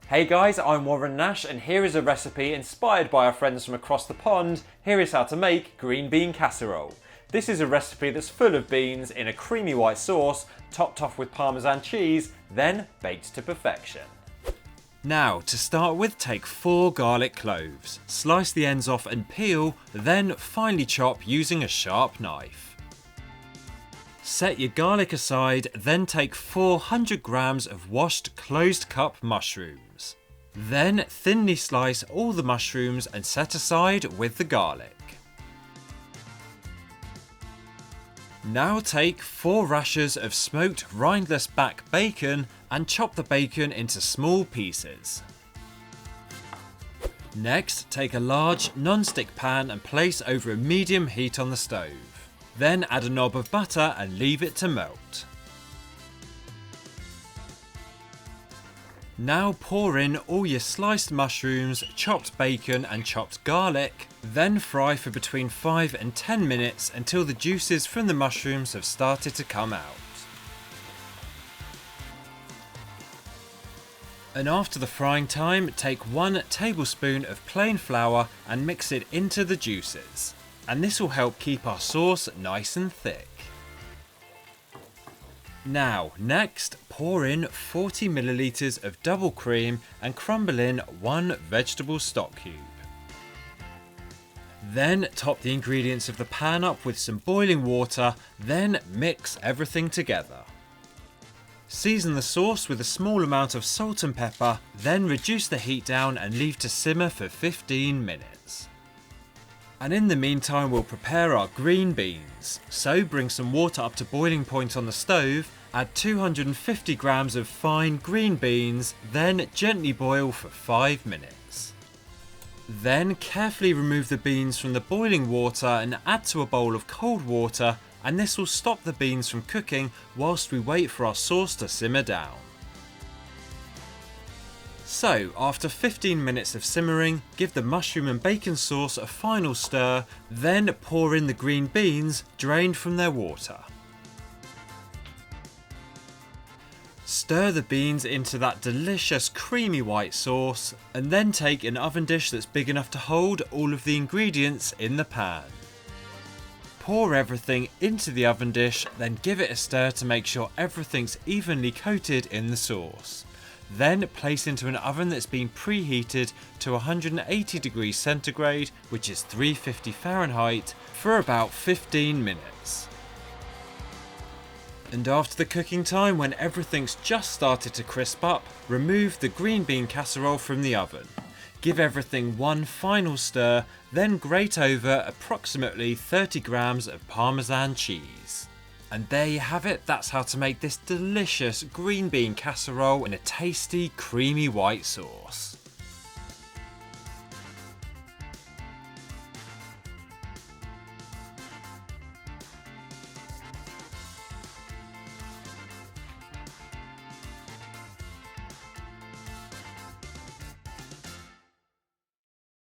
Hey guys, I'm Warren Nash and here is a recipe inspired by our friends from across the pond. Here is how to make green bean casserole. This is a recipe that's full of beans in a creamy white sauce, topped off with Parmesan cheese, then baked to perfection. Now, to start with, take 4 garlic cloves, slice the ends off and peel, then finely chop using a sharp knife. Set your garlic aside, then take 400 grams of washed closed cup mushrooms. Then thinly slice all the mushrooms and set aside with the garlic. Now take 4 rashers of smoked rindless back bacon and chop the bacon into small pieces. Next, take a large non-stick pan and place over a medium heat on the stove. Then add a knob of butter and leave it to melt. Now pour in all your sliced mushrooms, chopped bacon and chopped garlic. Then fry for between 5 and 10 minutes until the juices from the mushrooms have started to come out. And after the frying time, take 1 tablespoon of plain flour and mix it into the juices. And this will help keep our sauce nice and thick. Now, next, pour in 40 milliliters of double cream and crumble in 1 vegetable stock cube. Then top the ingredients of the pan up with some boiling water, then mix everything together. Season the sauce with a small amount of salt and pepper, then reduce the heat down and leave to simmer for 15 minutes. And in the meantime, we'll prepare our green beans. So bring some water up to boiling point on the stove, add 250 grams of fine green beans, then gently boil for 5 minutes. Then carefully remove the beans from the boiling water and add to a bowl of cold water, and this will stop the beans from cooking whilst we wait for our sauce to simmer down. So, after 15 minutes of simmering, give the mushroom and bacon sauce a final stir, then pour in the green beans drained from their water. Stir the beans into that delicious creamy white sauce, and then take an oven dish that's big enough to hold all of the ingredients in the pan. Pour everything into the oven dish, then give it a stir to make sure everything's evenly coated in the sauce. Then place into an oven that's been preheated to 180 degrees centigrade, which is 350 Fahrenheit, for about 15 minutes. And after the cooking time, when everything's just started to crisp up, remove the green bean casserole from the oven. Give everything one final stir, then grate over approximately 30 grams of Parmesan cheese. And there you have it, that's how to make this delicious green bean casserole in a tasty creamy white sauce.